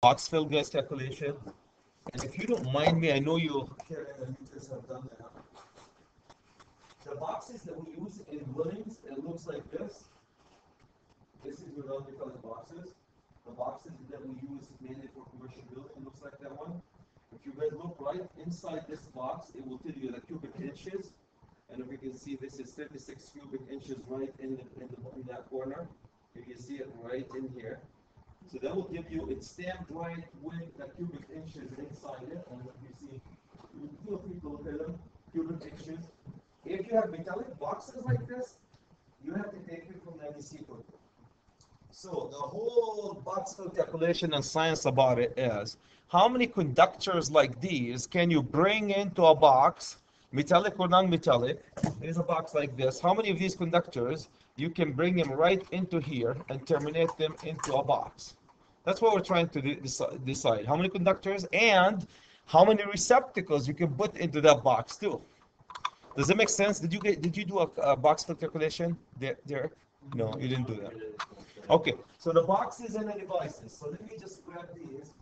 box fill gas calculation. And if you don't mind me, I know you guys have done that. The boxes that we use in buildings, it looks like this. This is your non-metallic boxes. The boxes that we use mainly for commercial building looks like that one. If you guys look right inside this box, it will tell you the cubic inches. And if you can see, this is 36 cubic inches right in that corner. You can see it right in here. So that will give you, it's stamped right with the cubic inches inside it. And if you see, you feel free to look at them, cubic inches. If you have metallic boxes like this, you have to take it from the NEC code. So the whole box fill calculation and science about it is, how many conductors like these can you bring into a box, metallic or non-metallic? Here's a box like this. How many of these conductors you can bring them right into here and terminate them into a box? That's what we're trying to decide. How many conductors and how many receptacles you can put into that box too. Does that make sense? Did you do a box fill calculation, Derek? No, you didn't do that. Okay, so the boxes and the devices. So let me just grab these.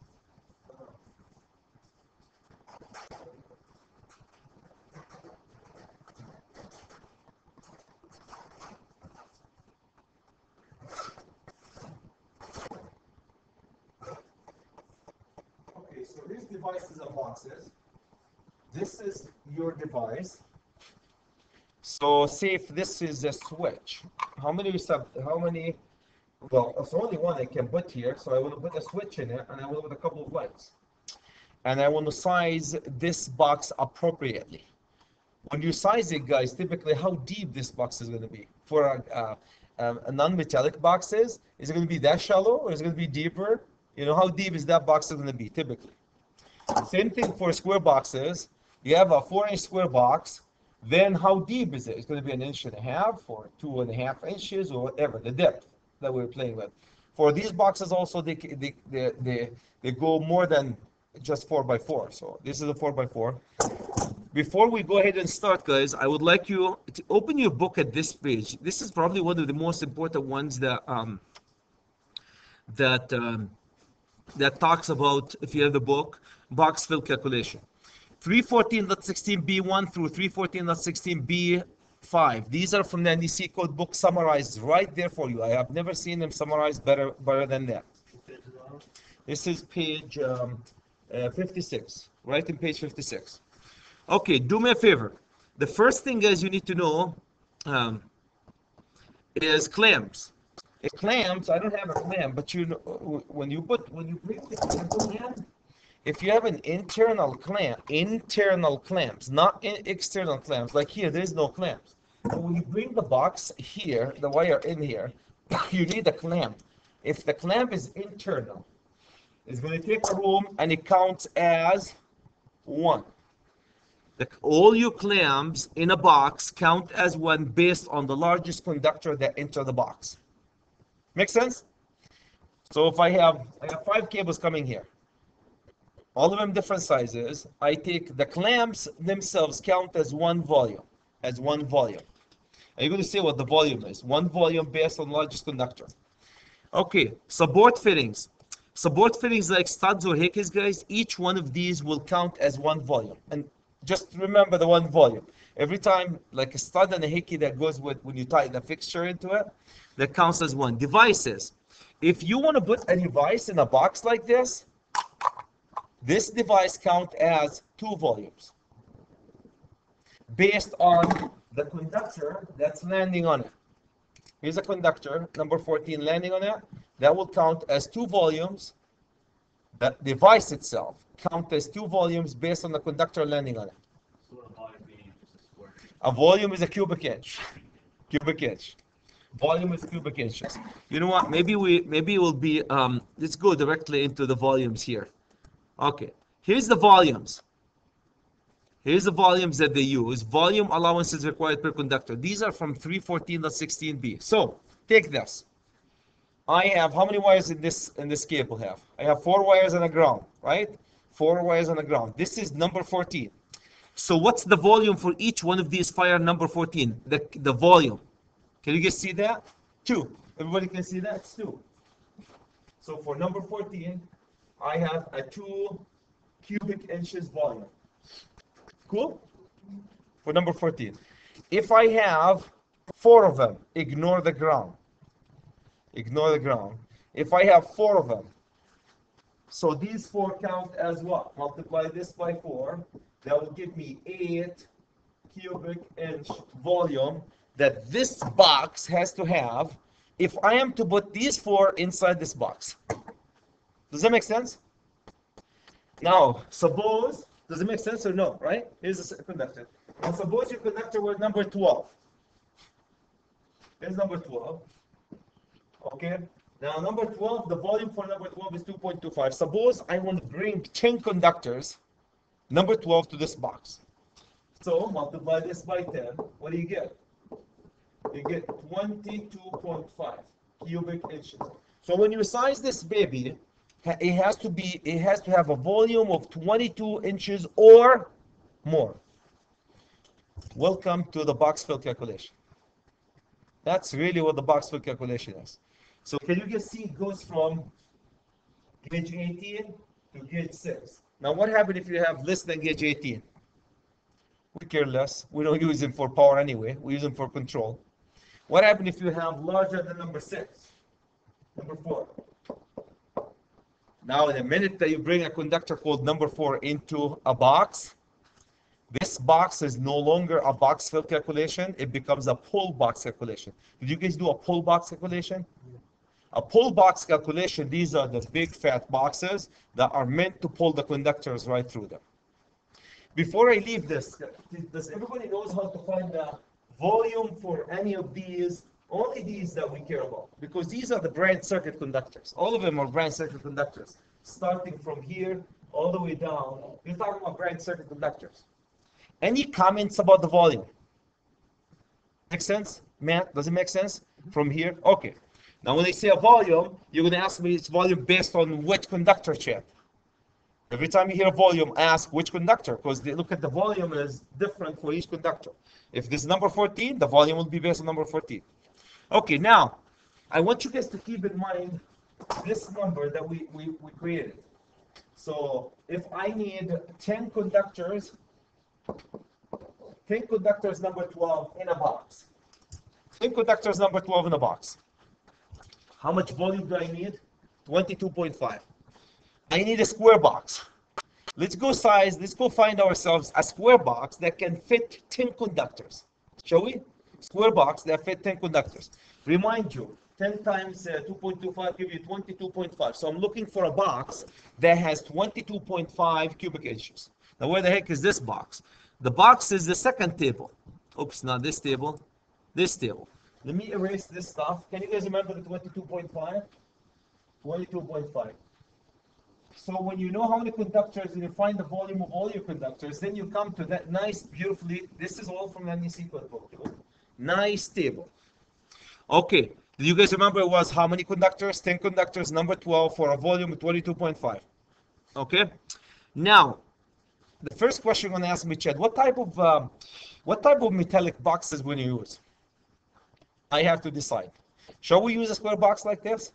Okay, so these devices are boxes. This is your device. So say if this is a switch, how many, well, it's only one I can put here, so I want to put a switch in it, and I want to put a couple of lights. And I want to size this box appropriately. When you size it, guys, typically how deep this box is going to be. For a non-metallic boxes, is it going to be that shallow, or is it going to be deeper? You know, how deep is that box going to be, typically? Same thing for square boxes. You have a 4-inch square box, then how deep is it? It's going to be 1.5 inches or 2.5 inches or whatever, the depth that we're playing with. For these boxes also, they go more than just 4x4. So this is a 4x4. Before we go ahead and start, guys, I would like you to open your book at this page. This is probably one of the most important ones that that talks about, if you have the book, box fill calculation. 314.16b1 through 314.16b5. These are from the NDC code book, summarized right there for you. I have never seen them summarized better than that. This is page 56, right in page 56. Okay, do me a favor. The first thing, guys, you need to know is clamps. Clamps, I don't have a clamp, but you know, when you bring the clamp in, if you have an internal clamps, not external clamps, like here, there's no clamps. But when you bring the box here, the wire in here, you need a clamp. If the clamp is internal, it's going to take a room and it counts as 1. All your clamps in a box count as 1 based on the largest conductor that enter the box. Make sense? So if I have 5 cables coming here, all of them different sizes, I take the clamps themselves count as 1 volume, Are you going to say what the volume is? 1 volume based on largest conductor. Okay, support fittings. Support fittings like studs or hickeys, guys, each one of these will count as 1 volume. And just remember the 1 volume. Every time, like a stud and a hickey that goes with when you tie the fixture into it, that counts as 1. Devices. If you want to put a device in a box like this device count as 2 volumes based on the conductor that's landing on it. Here's a conductor, number 14, landing on it. That will count as 2 volumes. That device itself count as 2 volumes based on the conductor landing on it. So a volume being just a square. A volume is a cubic inch. Volume is cubic inches. You know what? Maybe it will be. Let's go directly into the volumes here. Okay. Here's the volumes. Here's the volumes that they use. Volume allowances required per conductor. These are from 314.16b. So take this. I have how many wires in this cable have? I have 4 wires and a ground, right? 4 wires and a ground. This is number 14. So what's the volume for each one of these fire number 14? The volume. Can you guys see that? 2. Everybody can see that? It's 2. So for number 14, I have a 2 cubic inches volume. Cool? For number 14. If I have 4 of them, ignore the ground. Ignore the ground. If I have 4 of them, so these 4 count as what? Multiply this by 4. That will give me 8 cubic inch volume that this box has to have if I am to put these 4 inside this box. Does that make sense? Now, suppose, does it make sense or no, right? Here's a conductor. Now, suppose your conductor was number 12. Here's number 12. Okay? Now, number 12, the volume for number 12 is 2.25. Suppose I want to bring 10 conductors, number 12, to this box. So, multiply this by 10. What do you get? You get 22.5 cubic inches. So, when you size this baby, it has to have a volume of 22 inches or more. Welcome to the box fill calculation. That's really what the box fill calculation is. So can you just see it goes from gauge 18 to gauge 6. Now what happens if you have less than gauge 18? We care less. We don't use them for power anyway. We use them for control. What happens if you have larger than number 6? Number 4. Now, in the minute that you bring a conductor called number 4 into a box, this box is no longer a box fill calculation. It becomes a pull box calculation. Did you guys do a pull box calculation? Yeah. A pull box calculation, these are the big fat boxes that are meant to pull the conductors right through them. Before I leave this, does everybody knows how to find the volume for any of these? Only these that we care about, because these are the branch circuit conductors. All of them are branch circuit conductors. Starting from here all the way down, you're talking about branch circuit conductors. Any comments about the volume? Make sense? Matt, does it make sense? From here? Okay. Now when I say a volume, you're going to ask me its volume based on which conductor chip. Every time you hear volume, ask which conductor, because they look at the volume is different for each conductor. If this is number 14, the volume will be based on number 14. Okay, now, I want you guys to keep in mind this number that we created. So, if I need 10 conductors number 12 in a box. 10 conductors number 12 in a box. How much volume do I need? 22.5. I need a square box. Let's go find ourselves a square box that can fit 10 conductors. Shall we? Square box that fit 10 conductors. Remind you, 10 times 2.25 give you 22.5. So I'm looking for a box that has 22.5 cubic inches. Now where the heck is this box? The box is the second table. Oops, not this table. This table. Let me erase this stuff. Can you guys remember the 22.5? 22.5. So when you know how many conductors and you find the volume of all your conductors, then you come to that nice, beautifully, this is all from the NEC code book. Nice table. Okay, do you guys remember it was how many conductors? 10 conductors, number 12 for a volume of 22.5. Okay, now the first question you're going to ask me, Chad, what type of metallic boxes will you use? I have to decide. Shall we use a square box like this?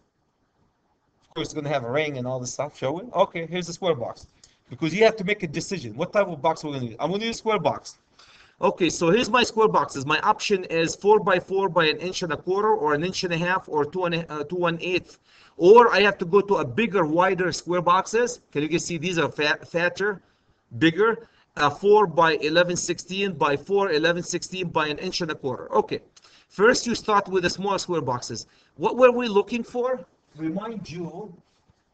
Of course, it's going to have a ring and all this stuff, shall we? Okay, here's a square box. Because you have to make a decision. What type of box we're going to use? I'm going to use a square box. Okay, so here's my square boxes. My option is 4x4 by 1.25 inches or 1.5 inches or 2 1/8. Or I have to go to a bigger, wider square boxes. Can you guys see these are fatter, bigger? 4 by 11/16 by 4 11/16 by 1.25 inches. Okay, first you start with the small square boxes. What were we looking for? Remind you,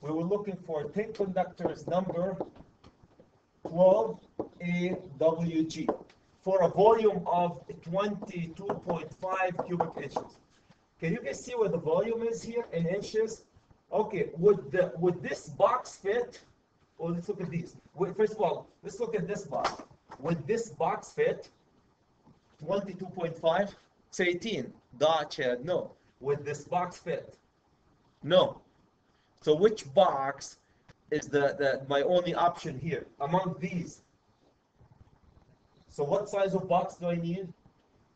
we were looking for 10 conductors number 12 AWG for a volume of 22.5 cubic inches. Can you guys see where the volume is here in inches? Okay, would this box fit? Well, let's look at these. First of all, let's look at this box. Would this box fit 22.5? Say 18. Chad, no. Would this box fit? No. So which box is my only option here among these? So what size of box do I need?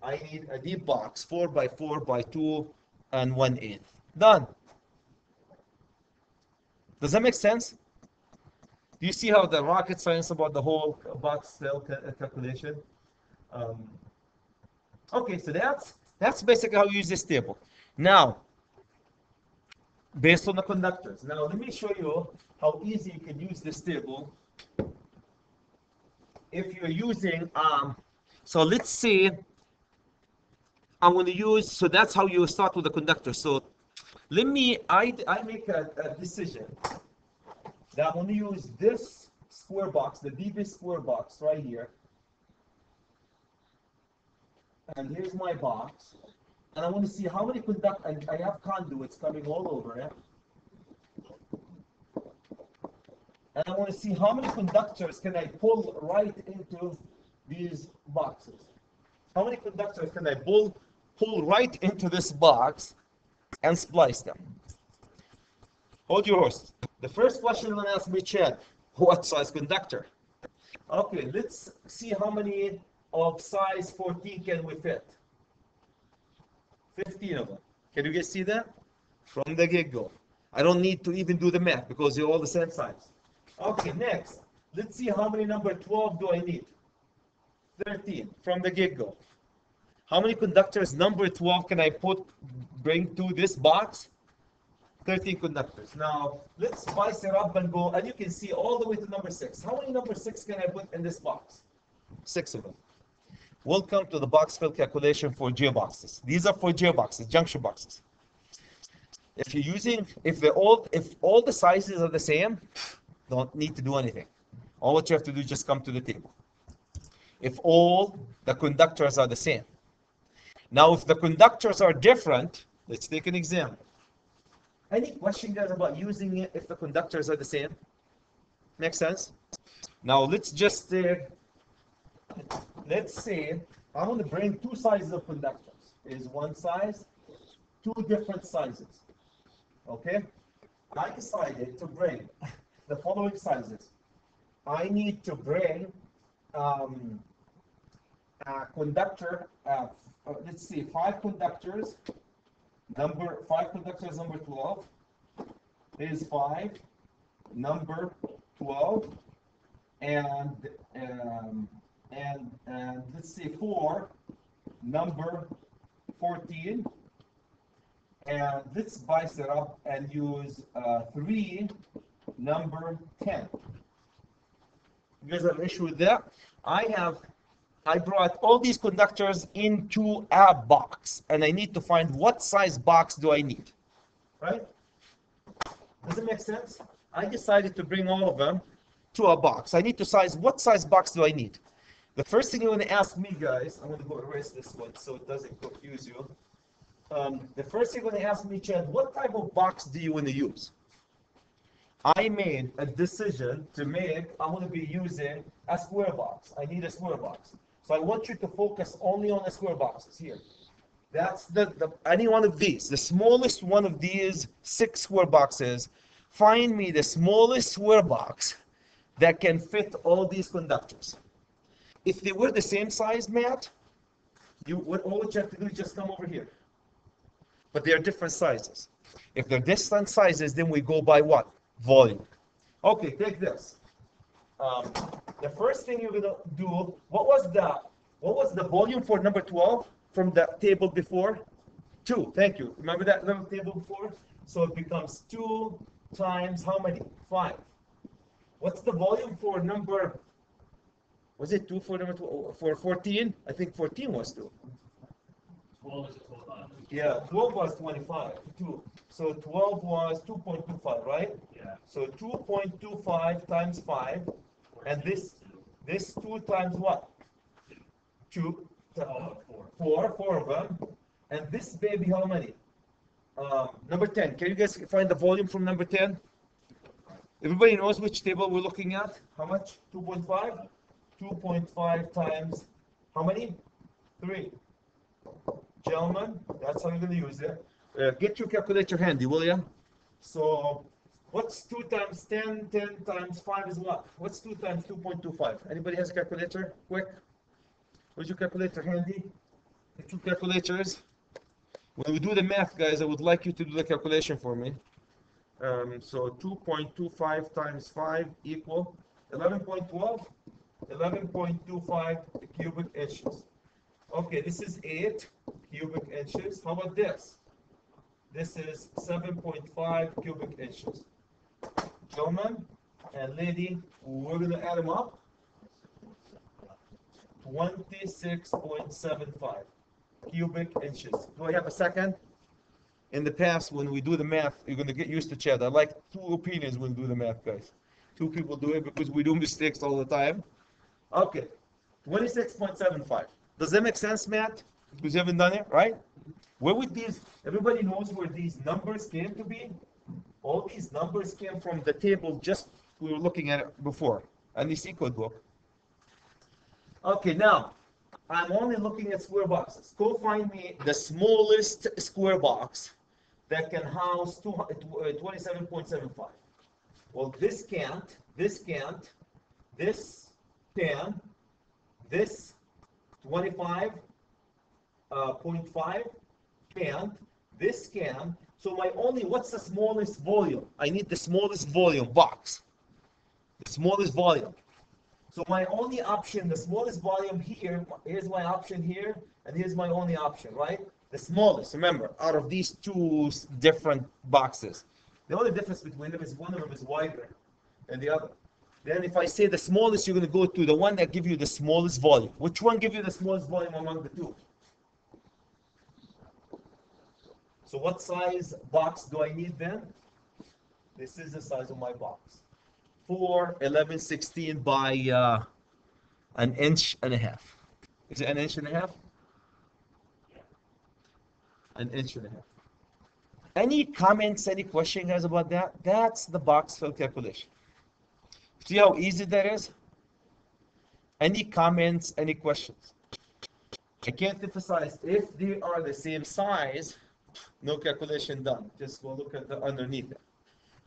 I need a deep box, 4x4 by 2 and 1/8. Done. Does that make sense? Do you see how the rocket science about the whole box cell calculation? Um, okay, so that's basically how you use this table. Now, based on the conductors. Now, let me show you how easy you can use this table if you're using, so let's say I'm going to use, so that's how you start with the conductor. So let me, I make a decision that I'm going to use this square box, the deepest square box right here. And here's my box. And I want to see how many I have conduits coming all over it. And I want to see how many conductors can I pull right into these boxes. How many conductors can I pull right into this box and splice them? Hold your horse. The first question you're going to ask me, Chad, what size conductor? Okay, let's see how many of size 14 can we fit. 15 of them. Can you guys see that? From the get-go. I don't need to even do the math because they're all the same size. Okay, next. Let's see how many number 12 do I need. 13 from the get-go. How many conductors number 12 can I bring to this box? 13 conductors. Now, let's spice it up and go, and you can see all the way to number 6. How many number 6 can I put in this box? 6 of them. Welcome to the box fill calculation for gearboxes. These are for gearboxes, junction boxes. If you're using, if all the sizes are the same, don't need to do anything. All what you have to do is just come to the table. If all the conductors are the same. Now, if the conductors are different, let's take an example. Any question, guys, about using it if the conductors are the same? Make sense? Now, let's say I want to bring two sizes of conductors. Is one size, two different sizes. Okay? I decided to bring the following sizes. I need to bring a conductor, let's see, 5 conductors. Number 12 is 5, number 12, and let's see, 4, number 14, and let's spice it up and use 3, number 10. You guys have an issue with that? I brought all these conductors into a box, and I need to find what size box do I need, right? Does it make sense? I decided to bring all of them to a box. I need to size, what size box do I need? The first thing you want to ask me, guys, I'm going to go erase this one so it doesn't confuse you. The first thing you're going to ask me, Chad, what type of box do you want to use? I made a decision to I'm going to be using a square box. I need a square box. So I want you to focus only on the square boxes here. That's any one of these, the smallest one of these 6 square boxes. Find me the smallest square box that can fit all these conductors. If they were the same size, Matt, all what you have to do is just come over here. But they are different sizes. If they're different sizes, then we go by what? Volume. Okay, take this. The first thing you're gonna do, what was the volume for number 12 from the table before? 2. Thank you. Remember that little table before? So it becomes 2 times how many? 5. What's the volume for number? Was it 2 for number 2? For 14? I think 14 was 2. 12 is 12. Yeah, 12 was 25. 2. So 12 was 2.25, right? Yeah. So 2.25 times 5. And this 2 times what? 2. 4 of them. And this baby, how many? Number 10. Can you guys find the volume from number 10? Everybody knows which table we're looking at? How much? 2.5? 2.5 times how many? 3. Gentlemen, that's how you're going to use it. Get your calculator handy, will you? So, what's 2 times 10? 10 times 5 is what? What's 2 times 2.25? Anybody has a calculator? Quick. Where's your calculator handy? Get your calculators. When we do the math, guys, I would like you to do the calculation for me. So 2.25 times 5 equal 11.12, 11.25 cubic inches. Okay, this is 8 cubic inches. How about this? This is 7.5 cubic inches. Gentlemen and lady, we're going to add them up. 26.75 cubic inches. Do I have a second? In the past, when we do the math, you're going to get used to chat. I like two opinions when we do the math, guys. Two people do it because we do mistakes all the time. Okay, 26.75. Does that make sense, Matt? Because you haven't done it, right? Where would these, everybody knows where these numbers came to be? All these numbers came from the table just we were looking at it before, and the C code book. Okay, now, I'm only looking at square boxes. Go find me the smallest square box that can house 27.75. Well, this can't, this can't, this can, this 25.5 can't, this can. So my only, what's the smallest volume? I need the smallest volume box. The smallest volume. So my only option, the smallest volume here, here's my option here, and here's my only option, right? The smallest, remember, out of these two different boxes. The only difference between them is one of them is wider than the other. Then if I say the smallest, you're going to go to the one that gives you the smallest volume. Which one gives you the smallest volume among the two? So what size box do I need then? This is the size of my box. 4, 11, 16 by an inch and a half. Is it an inch and a half? An inch and a half. Any comments, any question, guys, about that? That's the box fill calculation. See how easy that is? Any comments, any questions? I can't emphasize, if they are the same size, no calculation done. Just go look at the underneath it.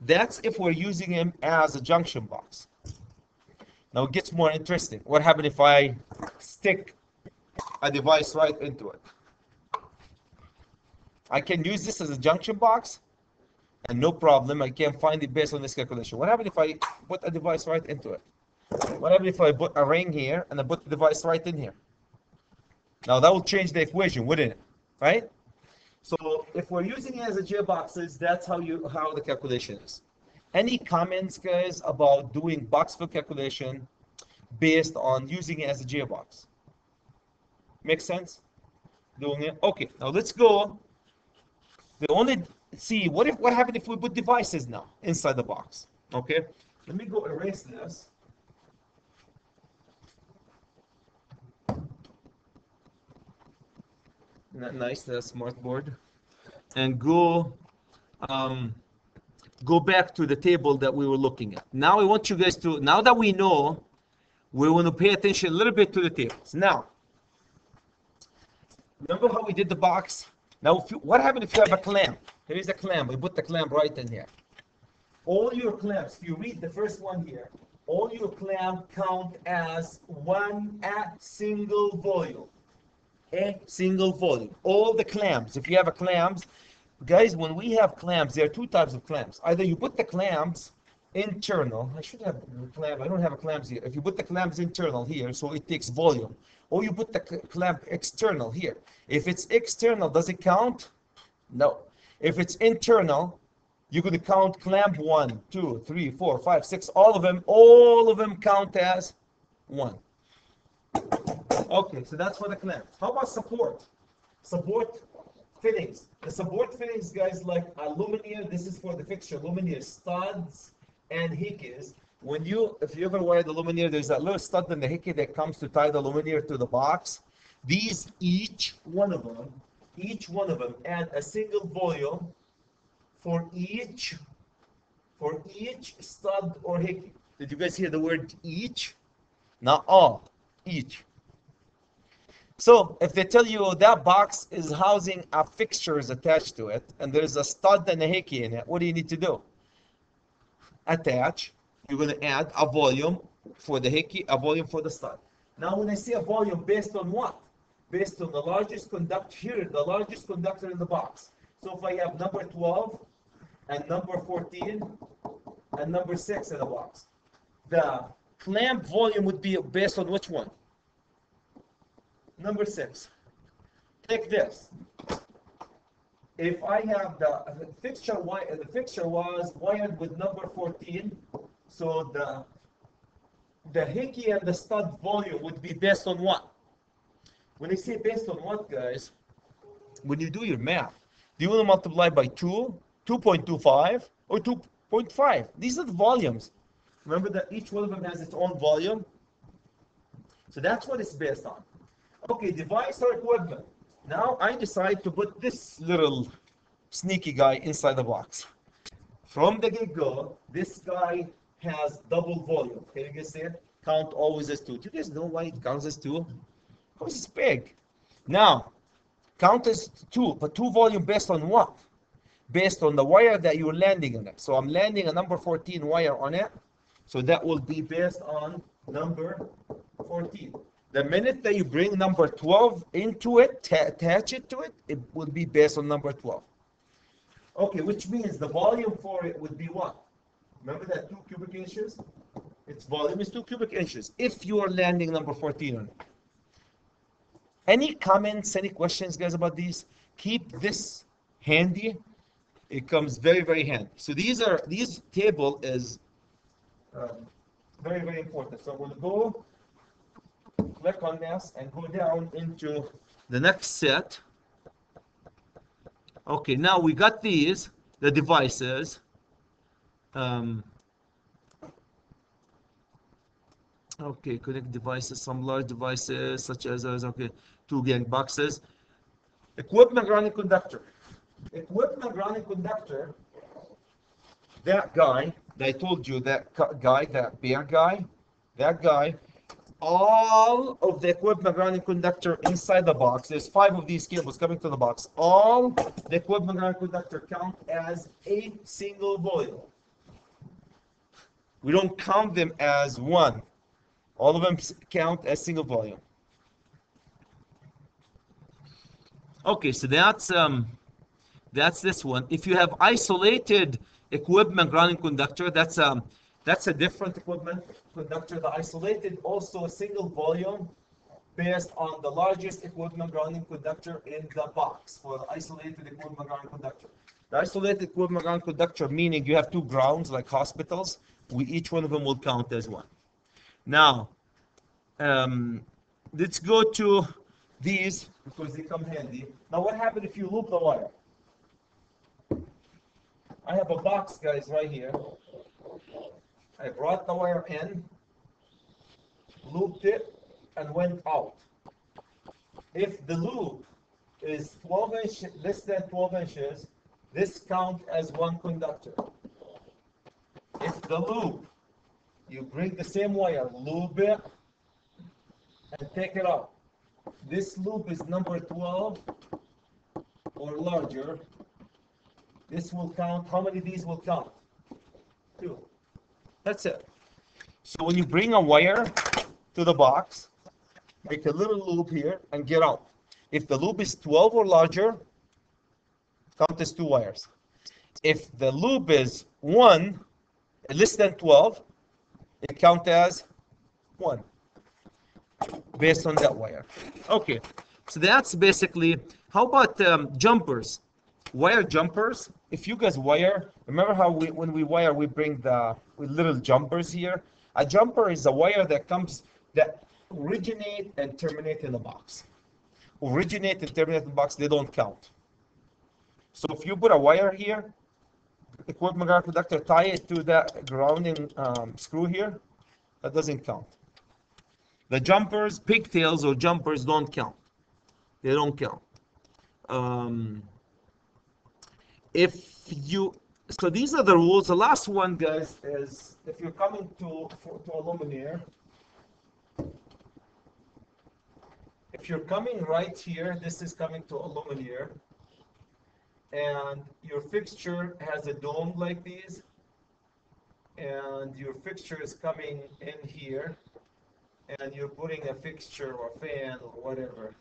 That's if we're using them as a junction box. Now it gets more interesting. What happens if I stick a device right into it? I can use this as a junction box, and no problem, I can find it based on this calculation. What happens if I put a device right into it? What happens if I put a ring here and I put the device right in here? Now that will change the equation, wouldn't it? Right? So if we're using it as a J-boxes, that's how the calculation is. Any comments, guys, about doing box fill calculation based on using it as a J-box? Make sense? Doing it? Okay, now let's go. The only see what happens if we put devices now inside the box? Okay, let me go erase this. Nice, that's smart board. And go back to the table that we were looking at. Now I want you guys to, now that we know, we want to pay attention a little bit to the tables. Now, remember how we did the box? Now, what happens if you have a clamp? Here is a clamp. We put the clamp right in here. All your clamps, if you read the first one here, all your clamp count as one single volume. A single volume. All the clamps, if you have a clamps, guys, when we have clamps, there are two types of clamps. Either you put the clamps internal. I should have a clamp. I don't have a clamps here. If you put the clamps internal here, so it takes volume. Or you put the clamp external here. If it's external, does it count? No. If it's internal, you're going to count clamp 1, 2, 3, 4, 5, 6. All of them count as 1. Okay, so that's for the clamps. How about support? Support fittings. The support fittings, guys, like aluminum. This is for the fixture. Aluminum studs and hickeys. If you ever wear the aluminum, there's that little stud in the hickey that comes to tie the aluminum to the box. These, each one of them add a single volume for each stud or hickey. Did you guys hear the word each? Not all, each. So if they tell you that box is housing a fixtures attached to it, and there's a stud and a hickey in it, what do you need to do? Attach. You're going to add a volume for the hickey, a volume for the stud. Now when I say a volume, based on what? Based on the largest conductor here, the largest conductor in the box. So if I have number 12, and number 14 and number 6 in the box. The clamp volume would be based on which one? Number 6. Take this. If I have the fixture was wired with number 14, so the hickey and the stud volume would be based on what? When I say based on what, guys, when you do your math, do you want to multiply by 2, 2.25, or 2.5? These are the volumes. Remember that each one of them has its own volume? So that's what it's based on. Okay, device or equipment. Now I decide to put this little sneaky guy inside the box. From the get-go, this guy has double volume. Can you guys see it? Count always as 2. Do you guys know why it counts as 2? Because it's big. Now, count as 2, but 2 volume based on what? Based on the wire that you're landing on it. So I'm landing a number 14 wire on it. So that will be based on number 14. The minute that you bring number 12 into it, attach it to it, it will be based on number 12. Okay, which means the volume for it would be what? Remember that 2 cubic inches? Its volume is 2 cubic inches if you are landing number 14 on it. Any comments, any questions, guys, about these? Keep this handy. It comes very, very handy. So these table is very, very important. So we'll go click on this and go down into the next set. Okay, now we got these, the devices. Okay, connect devices, some large devices such as, okay, 2 gang boxes. Equipment grounding conductor. Equipment grounding conductor, that guy that I told you, that guy, that bear guy, that guy, all of the equipment grounding conductor inside the box, there's 5 of these cables coming to the box, all the equipment grounding conductor count as a single volume. We don't count them as one. All of them count as single volume. Okay, so that's this one. If you have isolated equipment grounding conductor, that's a different equipment conductor. The isolated also a single volume based on the largest equipment grounding conductor in the box for the isolated equipment grounding conductor. The isolated equipment grounding conductor meaning you have 2 grounds like hospitals. Each one of them will count as one. Now, let's go to these because they come handy. Now, what happens if you loop the wire? I have a box, guys, right here. I brought the wire in, looped it, and went out. If the loop is 12 inches, less than 12 inches, this counts as one conductor. If the loop, you bring the same wire, loop it, and take it out. This loop is number 12 or larger. This will count. How many of these will count? 2. That's it. So when you bring a wire to the box, make a little loop here and get out. If the loop is 12 or larger, count as 2 wires. If the loop is 1, less than 12, it counts as 1 based on that wire. Okay, so that's basically, how about jumpers? Wire jumpers. If you guys wire, remember how when we wire, we bring the little jumpers here? A jumper is a wire that originate and terminate in the box. Originate and terminate in the box, they don't count. So if you put a wire here, equipment grounding conductor, tie it to that grounding screw here, that doesn't count. The jumpers, pigtails or jumpers don't count. They don't count. So these are the rules. The last one, guys, is if you're coming to a luminaire, if you're coming right here, this is coming to a luminaire, and your fixture has a dome like these, and your fixture is coming in here, and you're putting a fixture or fan or whatever.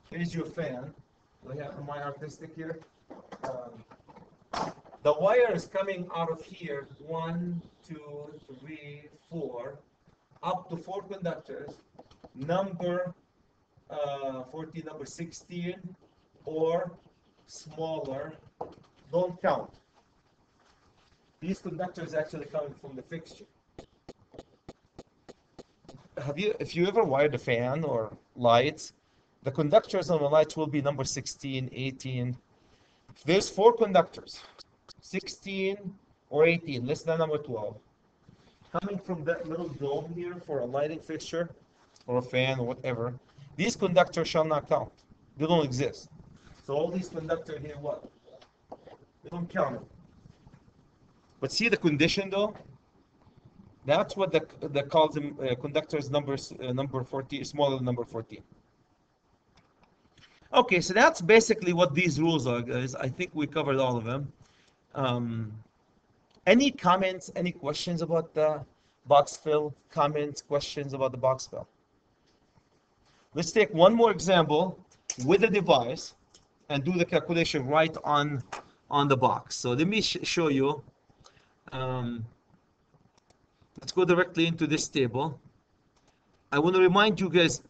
Here's your fan. Do I have my artistic here? The wire is coming out of here, 1, 2, 3, 4, up to 4 conductors, number 14, number 16, or smaller. Don't count. These conductors actually coming from the fixture. If you ever wired a fan or lights, the conductors on the lights will be number 16, 18. There's 4 conductors, 16 or 18, less than number 12, coming from that little dome here for a lighting fixture or a fan or whatever. These conductors shall not count. They don't exist. So all these conductors here, what? They don't count it. But see the condition though? That's what the calls them conductors numbers number 14, smaller than number 14. Okay, so that's basically what these rules are, guys. I think we covered all of them. Any comments, any questions about the box fill? Comments, questions about the box fill? Let's take one more example with the device and do the calculation right on the box. So let me show you. Let's go directly into this table. I want to remind you guys,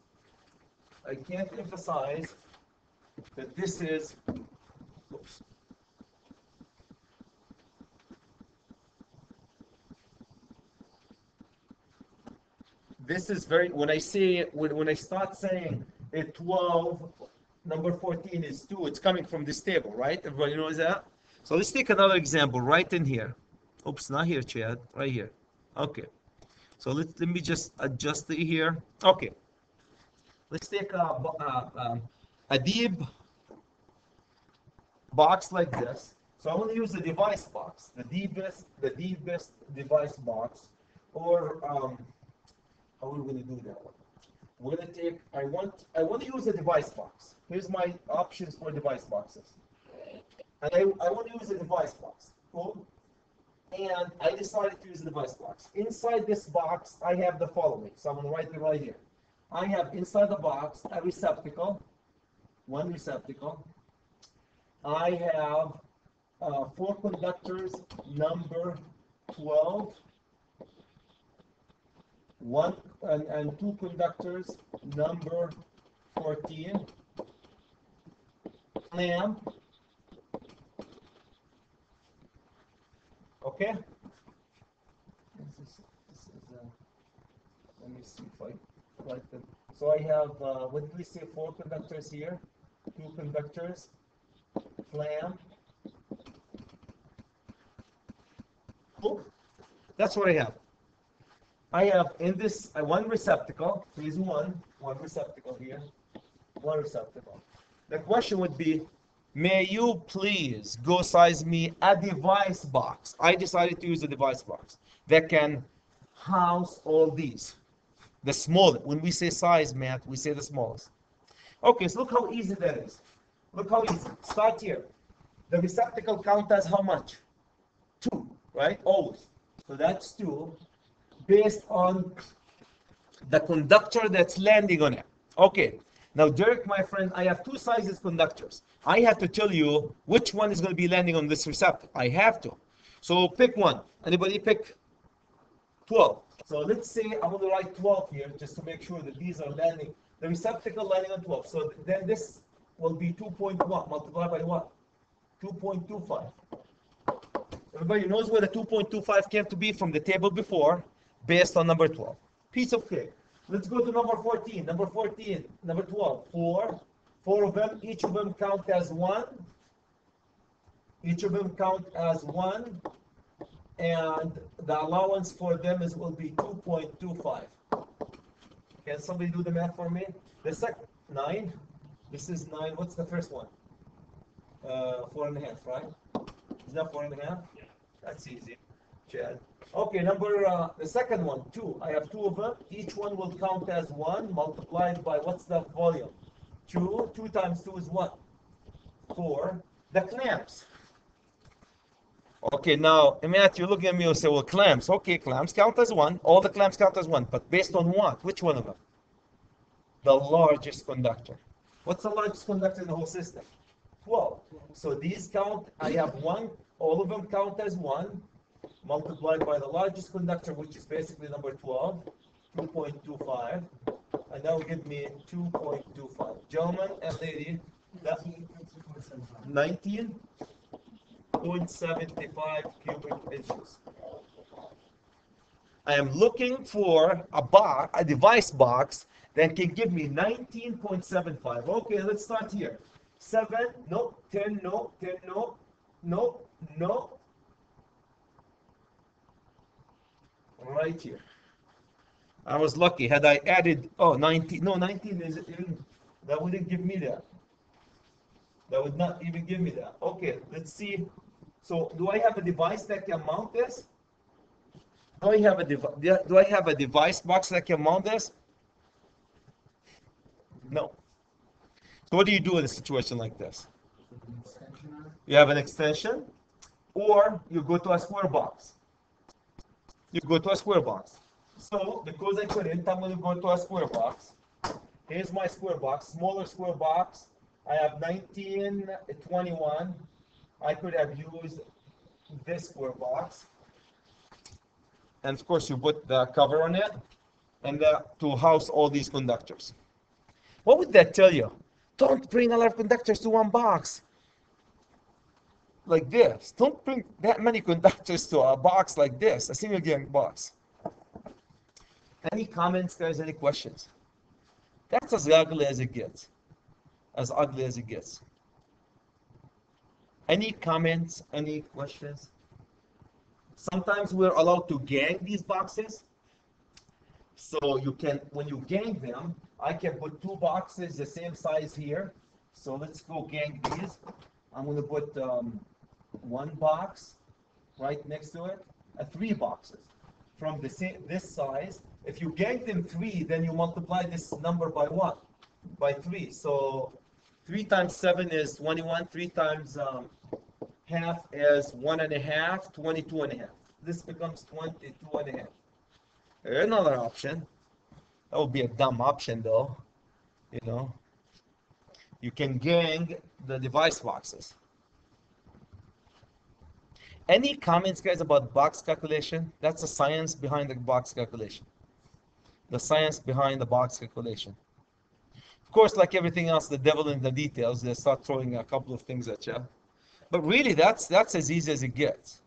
I can't emphasize that this is, oops. This is very, when I start saying a 12, number 14 is 2, it's coming from this table, right? Everybody knows that? So let's take another example right in here. Oops, not here, Chad, right here. Okay. So let me just adjust it here. Okay. Let's take a deep box like this. So I want to use the device box, the deepest device box, or how are we going to do that? We're going to take. I want to use a device box. Here's my options for device boxes, and I want to use a device box. Cool. And I decided to use the device box. Inside this box, I have the following. So I'm going to write it right here. I have inside the box a receptacle, one receptacle. I have 4 conductors, number 12, and 2 conductors, number 14, clamp. Okay. Let me see if I write them. So I have, what did we say, 4 conductors here, 2 conductors, clamp. Cool. That's what I have. I have in this one receptacle. Here's one receptacle here, one receptacle. The question would be, may you please go size me a device box? I decided to use a device box that can house all these. The smallest. When we say size, Matt, we say the smallest. Okay, so look how easy that is. Look how easy. Start here. The receptacle count as how much? 2, right? Always. So that's 2 based on the conductor that's landing on it. Okay. Now, Derek, my friend, I have 2 sizes conductors. I have to tell you which one is going to be landing on this receptacle. I have to. So pick one. Anybody pick 12. So let's say I want to write 12 here just to make sure that these are landing. The receptacle landing on 12. So then this will be 2.1 multiplied by what? 2.25. Everybody knows where the 2.25 came to be from the table before, based on number 12. Piece of cake. Let's go to number 14. Number 14, number 12. 4. 4 of them, each of them count as 1. Each of them count as 1. And the allowance for them will be 2.25. Can somebody do the math for me? The second, 9. This is 9. What's the first one? 4.5, right? Is that 4.5? Yeah. That's easy. Chad. Okay, the second one, 2. I have 2 of them. Each one will count as 1 multiplied by what's the volume? 2. 2 times 2 is what? 4. The clamps. Okay, now, Matt, you're looking at me and say, well, clamps. Okay, clamps count as 1. All the clamps count as 1. But based on what? Which one of them? The largest conductor. What's the largest conductor in the whole system? 12. So these count, I have 1 all of them count as 1, multiplied by the largest conductor, which is basically number 12, 2.25, and that will give me 2.25. Gentlemen and lady, that 19.75 cubic inches. I am looking for a device box that can give me 19.75. Okay, let's start here. 7, no, 10, no, 10, no, no, no. Right here. I was lucky. Had I added, 19, no, 19 is even, that wouldn't give me that. That would not even give me that. Okay, let's see. So do I have a device that can mount this? Do I have a device box that can mount this? No. So what do you do in a situation like this? You have an extension, or you go to a square box. You go to a square box. So because I couldn't, I'm going to go to a square box. Here's my square box, smaller square box. I have 1921. I could have used this square box. And of course, you put the cover on it and to house all these conductors. What would that tell you? Don't bring a lot of conductors to one box like this. Don't bring that many conductors to a box like this, a single gang box. Any comments, guys? Any questions? That's as ugly as it gets. As ugly as it gets. Any comments? Any questions? Sometimes we're allowed to gang these boxes. So you can, when you gang them, I can put 2 boxes the same size here. So let's go gang these. I'm going to put 1 box right next to it, 3 boxes from the same this size. If you gang them 3, then you multiply this number by what? By 3. So 3 times 7 is 21. 3 times half is 1.5, 22.5. This becomes 22.5. Another option. That would be a dumb option though. You know, you can gang the device boxes. Any comments, guys, about box calculation? That's the science behind the box calculation. The science behind the box calculation. Of course, like everything else, the devil in the details. They start throwing a couple of things at you. But really, that's as easy as it gets.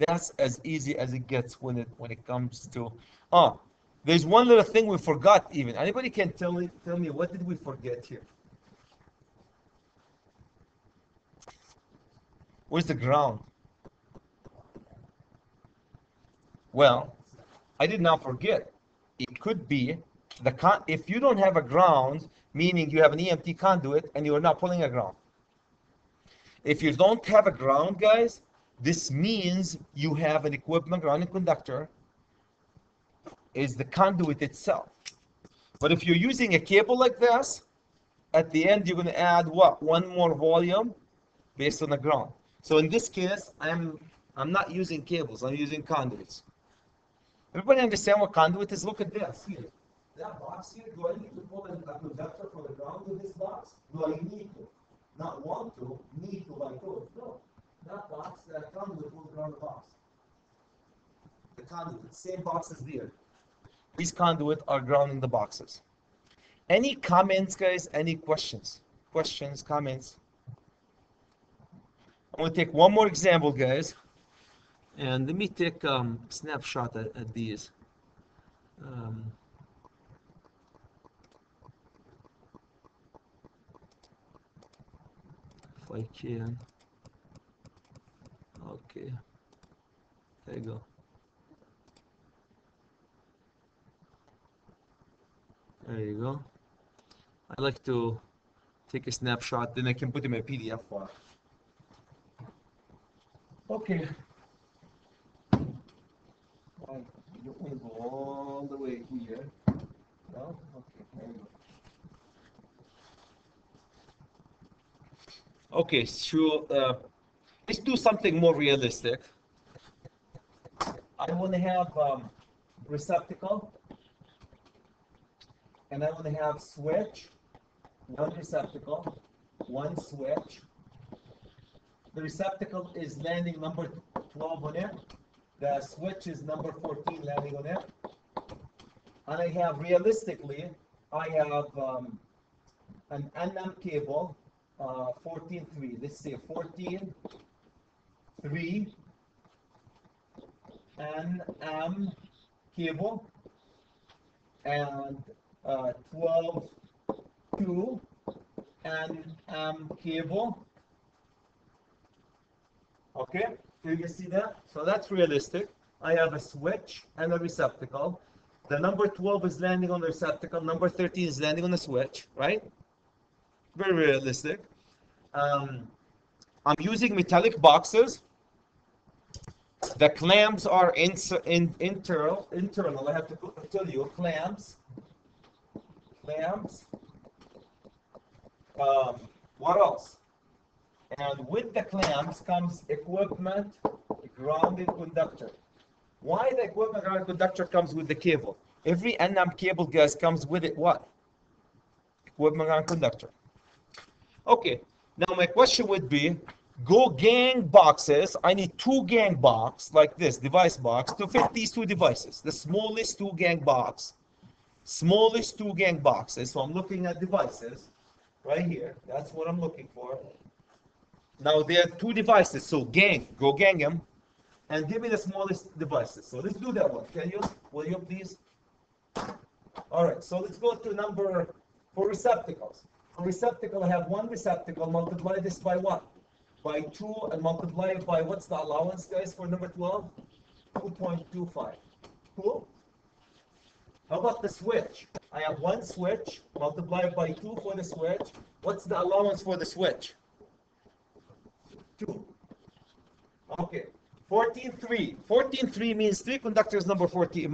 That's as easy as it gets when it comes to. Oh, there's one little thing we forgot even. Anybody can tell me what did we forget here? Where's the ground? Well, I did not forget. It could be if you don't have a ground, meaning you have an EMT conduit and you are not pulling a ground. If you don't have a ground, guys, this means you have an equipment grounding conductor is the conduit itself. But if you're using a cable like this, at the end you're going to add what? 1 more volume based on the ground. So in this case, I'm not using cables, I'm using conduits. Everybody understand what conduit is? Look at this here. That box here, do I need to pull a conductor for the ground with this box? Do I need to? Not want to, need to by code. No. That box, that conduit will ground the box. The conduit, same box as there. These conduit are grounding the boxes. Any comments, guys? Any questions? Questions, comments? I'm going to take one more example, guys. And let me take a snapshot at these. If I can. Okay. There you go. There you go. I like to take a snapshot, then I can put it in my PDF file. Okay. You want to go all the way here. No? Okay, there you go. Okay, so let's do something more realistic. I want to have receptacle, and I want to have switch, 1 receptacle, 1 switch, the receptacle is landing number 12 on it. The switch is number 14 landing on it. And I have, realistically, I have an NM cable, 14.3. Let's say 14.3 NM cable and 12.2 NM cable. Okay, do you see that? So that's realistic. I have a switch and a receptacle. The number 12 is landing on the receptacle. Number 13 is landing on the switch, right? Very realistic. I'm using metallic boxes. The clamps are internal. I have to tell you, clamps. What else? And with the clamps comes equipment grounded conductor. Why the equipment grounded conductor comes with the cable? Every NM cable, guys, comes with it what? Equipment grounded conductor. Okay, now my question would be, go gang boxes. I need 2 gang box like this, device box, to fit these 2 devices. The smallest 2 gang box. Smallest 2 gang boxes. So I'm looking at devices right here. That's what I'm looking for. Now there are 2 devices, so go gang them, and give me the smallest devices. So let's do that one. Can you? Will you please? All right. So let's go to number for receptacles. For receptacle, I have 1 receptacle. Multiply this by what? By 2, and multiply it by what's the allowance, guys, for number 12? 2.25. Cool. How about the switch? I have 1 switch. Multiply by 2 for the switch. What's the allowance for the switch? 2. Okay. 14.3. 14.3 means 3 conductors, number 14.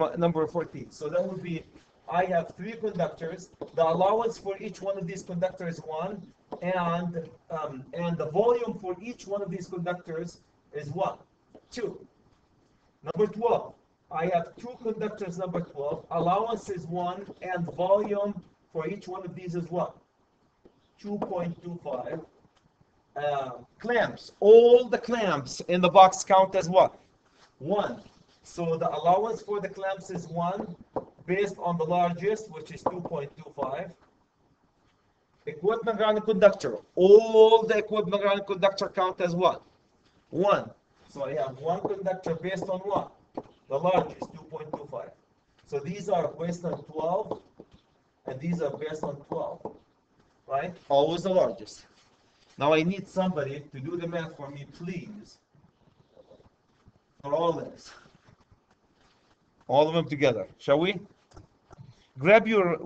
So that would be, I have 3 conductors. The allowance for each one of these conductors is 1, and the volume for each one of these conductors is what? 2. Number 12. I have 2 conductors, number 12. Allowance is 1, and volume for each one of these is what? 2.25. Clamps. All the clamps in the box count as what? 1. So the allowance for the clamps is 1, based on the largest, which is 2.25. Equipment grounded conductor. All the equipment grounded conductor count as what? 1. So I have 1 conductor based on what? The largest, 2.25. So these are based on 12, and these are based on 12. Right? Always the largest. Now I need somebody to do the math for me, please. For all this. All of them together. Shall we? Grab your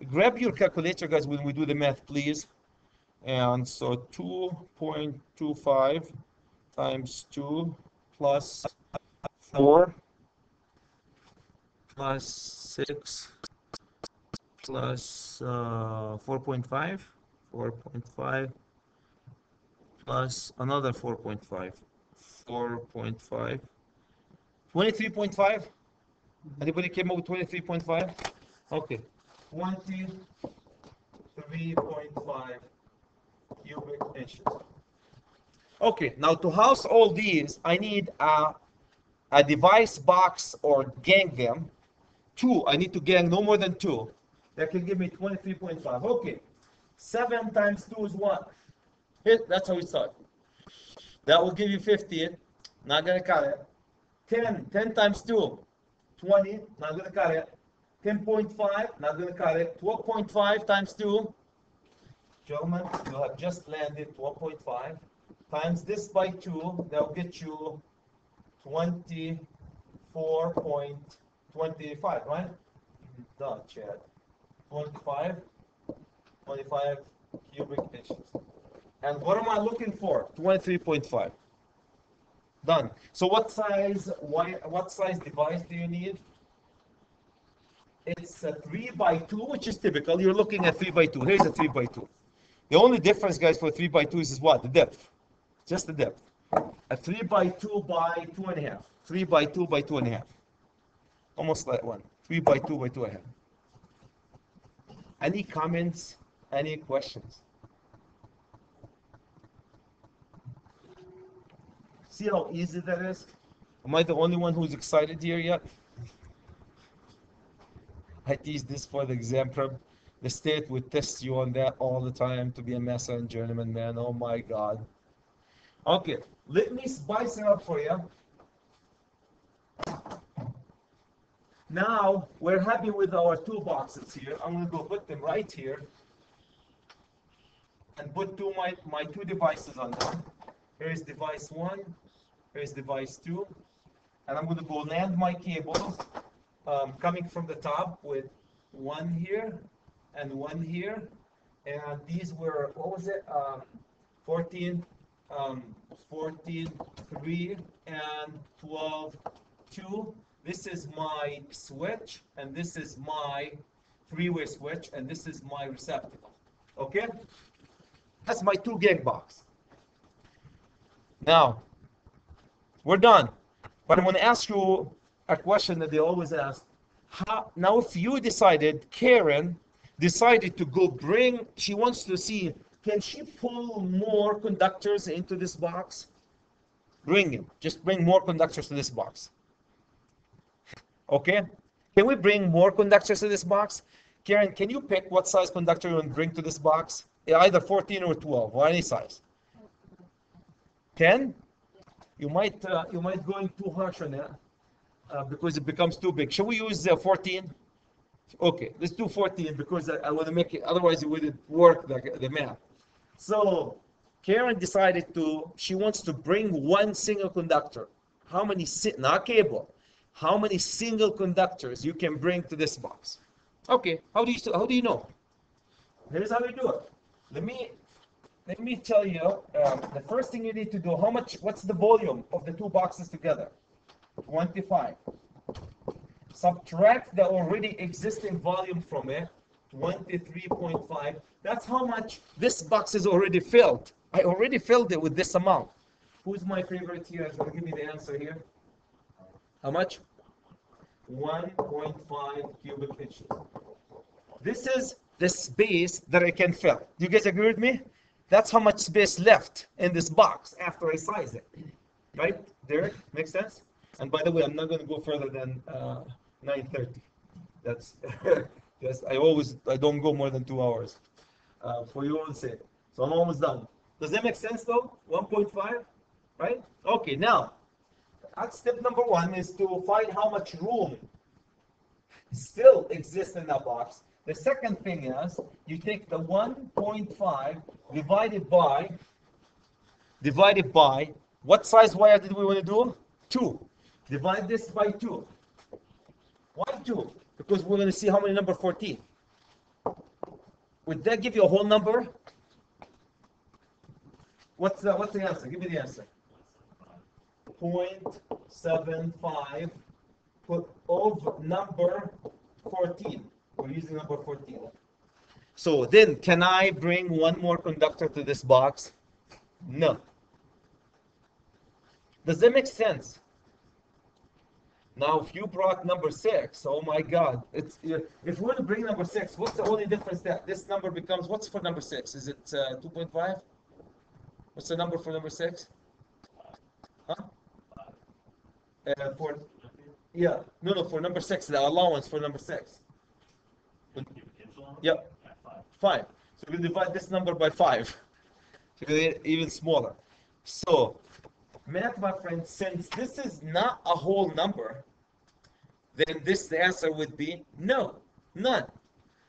grab your calculator, guys, when we do the math, please. And so 2.25 times 2 plus 4 plus 6 plus 4.5. 4.5 plus another 4.5. 4.5. 23.5? Anybody came up with 23.5? Okay. 23.5 cubic inches. Okay, now to house all these, I need a device box or gang them. 2, I need to gang no more than 2. That can give me 23.5. Okay. 7 times 2 is what? That's how we start. That will give you 15. Not going to cut it. 10. 10 times 2. 20. Not going to cut it. 10.5. Not going to cut it. 12.5 times 2. Gentlemen, you have just landed 12.5. Times this by 2. That will get you 24.25, right? Done, Chad. 25 cubic inches. And what am I looking for? 23.5. Done. So what size device do you need? It's a 3 by 2, which is typical. You're looking at 3 by 2. Here's a 3 by 2. The only difference, guys, for 3 by 2 is what? The depth. Just the depth. A 3 by 2 by 2.5. 3 by 2 by 2.5. Almost like 1. 3 by 2 by 2.5. Any comments? Any questions? See how easy that is? Am I the only one who's excited here yet? I teach this for the exam prep. The state would test you on that all the time to be a master and journeyman, man. Oh my God. Okay, let me spice it up for you. Now we're happy with our two boxes here. I'm gonna go put them right here and put my two devices on them. Here's device one, here's device two, and I'm gonna go land my cables coming from the top with one here and one here, and these were, what was it, 14, 14, 3 and 12, 2. This is my switch, and this is my three-way switch, and this is my receptacle. Okay? That's my 2 gig box. Now, we're done. But I'm going to ask you a question that they always ask. Now, if you decided, Karen decided to go bring, she wants to see, can she pull more conductors into this box? Bring them. Just bring more conductors to this box. Okay? Can we bring more conductors to this box? Karen, can you pick what size conductor you want to bring to this box? Either 14 or 12, or any size. 10? You might go in too harsh on that because it becomes too big. Shall we use 14? Okay, let's do 14 because I want to make it, otherwise it wouldn't work, the math. So Karen decided she wants to bring one single conductor. How many, not cable, how many single conductors you can bring to this box? Okay, how do you know? Here's how we do it. Let me tell you, the first thing you need to do, what's the volume of the two boxes together? 25. Subtract the already existing volume from it, 23.5. That's how much this box is already filled. I already filled it with this amount. Who's my favorite here? So give me the answer here. How much? 1.5 cubic inches. This is the space that I can fill. Do you guys agree with me? That's how much space left in this box after I size it. Right, Derek? Makes sense? And by the way, I'm not going to go further than 9:30. That's yes. I don't go more than 2 hours for your own sake. So I'm almost done. Does that make sense though? 1.5, right? Okay. Now, that's step number 1 is to find how much room still exists in that box. The second thing is you take the 1.5 divided by what size wire did we want to do? 2. Divide this by 2. Why 2? Because we're going to see how many number 14. Would that give you a whole number? What's the answer? Give me the answer. 0.75 of number 14. We're using number 14. So then, can I bring one more conductor to this box? No. Does that make sense? Now, if you brought number 6, oh my God! If we were to bring number 6, what's the only difference that this number becomes? What's for number 6? Is it 2.5? What's the number for number 6? Huh? For number 6, the allowance for number 6. Yep, 5. So we divide this number by 5. So we get even smaller. So, math, my friends, since this is not a whole number, then the answer would be no, none.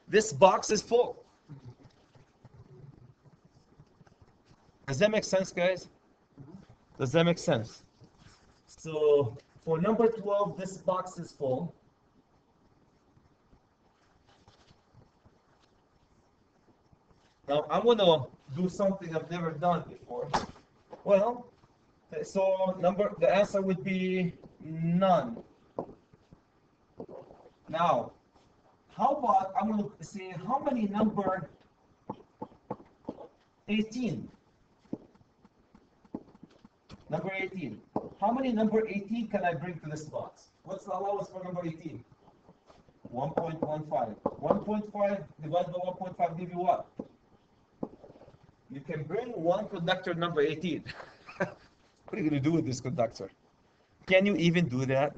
This box is full. Does that make sense, guys? Does that make sense? So, for number 12, this box is full. Now, I'm going to do something I've never done before. Well, so the answer would be none. Now, how about, I'm going to say, how many number 18? Number 18. How many number 18 can I bring to this box? What's the allowance for number 18? 1.15. 1.5 divided by 1.5 give you what? You can bring one conductor number 18. What are you going to do with this conductor? Can you even do that?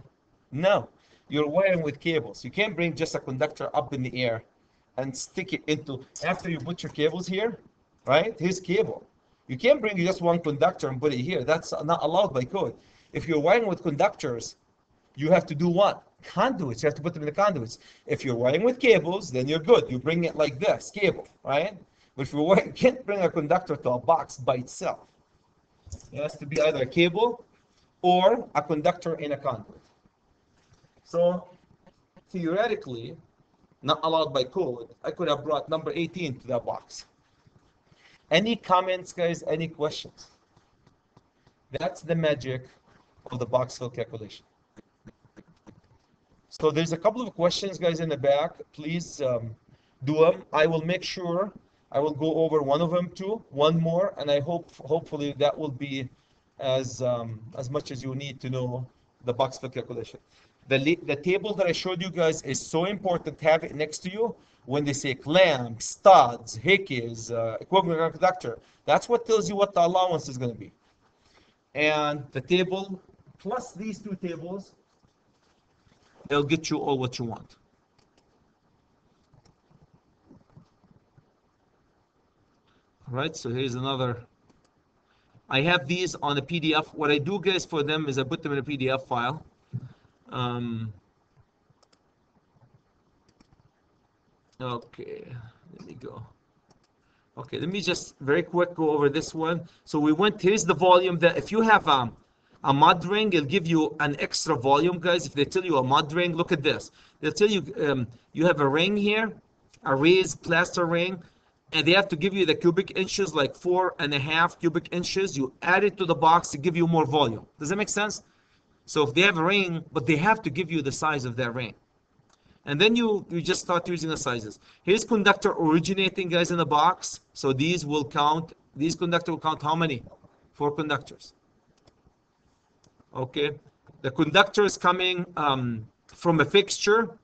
No. You're wiring with cables. You can't bring just a conductor up in the air and stick it into, after you put your cables here, right? Here's cable. You can't bring just one conductor and put it here. That's not allowed by code. If you're wiring with conductors, you have to do what? Conduits. You have to put them in the conduits. If you're wiring with cables, then you're good. You bring it like this, cable, right? But if you can't bring a conductor to a box by itself. It has to be either a cable or a conductor in a conduit. So theoretically, not allowed by code, I could have brought number 18 to that box. Any comments, guys? Any questions? That's the magic of the box fill calculation. So there's a couple of questions, guys, in the back. Please do them. I will make sure I will go over one of them too, one more, and I hopefully that will be as much as you need to know the box fill calculation. The table that I showed you guys is so important to have it next to you when they say clamps, studs, hickeys, equivalent conductor. That's what tells you what the allowance is going to be. And the table plus these two tables, they'll get you all what you want. All right, so here's another. I have these on a PDF. What I do, guys, for them is I put them in a PDF file. Okay, let me go. Okay, let me just very quick go over this one. So we went, here's the volume that if you have a mud ring, it'll give you an extra volume, guys. If they tell you a mud ring, look at this. They'll tell you you have a ring here, a raised plaster ring, and they have to give you the cubic inches, like 4.5 cubic inches. You add it to the box to give you more volume. Does that make sense? So if they have a ring, but they have to give you the size of that ring. And then you just start using the sizes. Here's conductor originating, guys, in the box. So these will count, these conductor will count how many? 4 conductors. Okay. The conductors coming from a fixture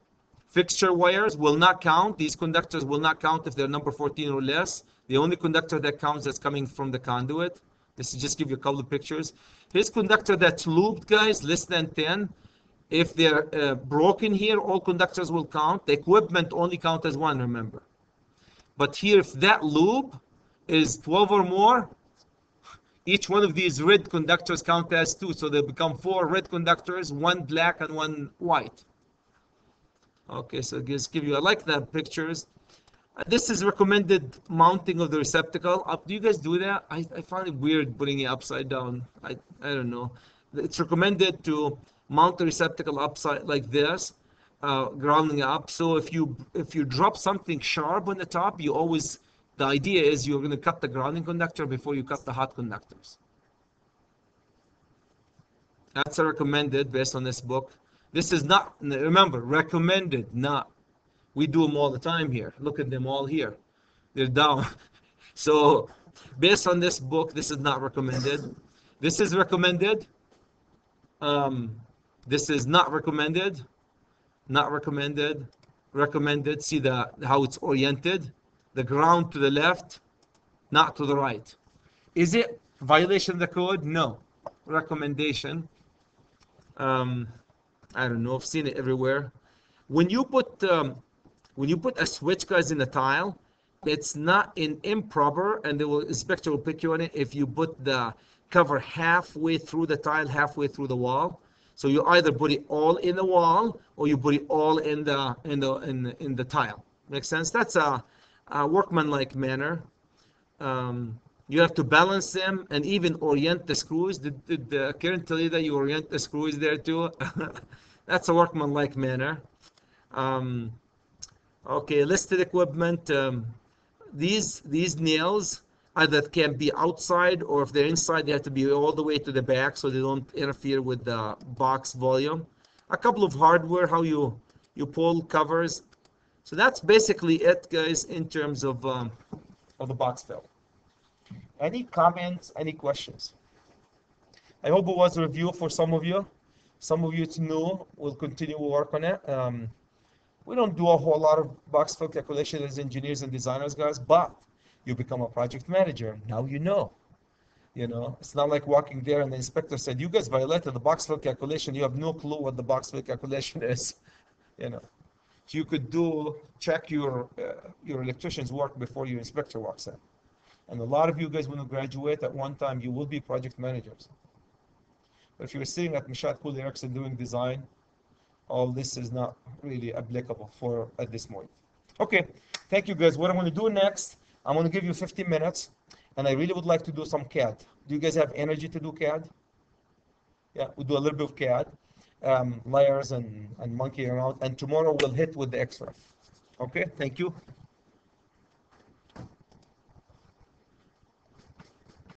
wires will not count. These conductors will not count if they're number 14 or less. The only conductor that counts that's coming from the conduit. This is just give you a couple of pictures. Here's conductor that's looped, guys, less than 10. If they're broken here, all conductors will count. The equipment only count as 1, remember. But here, if that loop is 12 or more, each one of these red conductors count as 2. So they become 4 red conductors, 1 black and 1 white. Okay, so just give you, I like the pictures. This is recommended mounting of the receptacle. Do you guys do that? I find it weird putting it upside down. I don't know. It's recommended to mount the receptacle upside like this, grounding up. So if you drop something sharp on the top, you always, the idea is you're going to cut the grounding conductor before you cut the hot conductors. That's a recommended based on this book. This is not, remember, recommended, not. We do them all the time here. Look at them all here. They're down. So based on this book, this is not recommended. This is recommended. This is not recommended. Not recommended. Recommended. See how it's oriented. The ground to the left, not to the right. Is it violation of the code? No. Recommendation. I don't know. I've seen it everywhere. When you put a switch, guys, in a tile, it's not improper, and the inspector will pick you on it if you put the cover halfway through the tile, halfway through the wall. So you either put it all in the wall or you put it all in the tile. Make sense? That's a workmanlike manner. You have to balance them and even orient the screws. Did Karen tell you that you orient the screws there too? That's a workmanlike manner. Okay, listed equipment. These nails either can be outside, or if they're inside, they have to be all the way to the back so they don't interfere with the box volume. A couple of hardware, how you pull covers. So that's basically it, guys, in terms of the box fill. Any comments? Any questions? I hope it was a review for some of you. Some of you it's new. We'll continue to work on it. We don't do a whole lot of box fill calculation as engineers and designers, guys, but you become a project manager. Now you know. You know, it's not like walking there and the inspector said, you guys violated the box fill calculation. You have no clue what the box fill calculation is. You know, so you could check your electrician's work before your inspector walks in. And a lot of you guys, when you graduate at one time, you will be project managers. But if you're sitting at Mishat Cool Erickson doing design, all this is not really applicable for at this point. Okay, thank you guys. What I'm going to do next, I'm going to give you 15 minutes, and I really would like to do some CAD. Do you guys have energy to do CAD? Yeah, we'll do a little bit of CAD, layers and monkey around, and tomorrow we'll hit with the X-ray. Okay, thank you.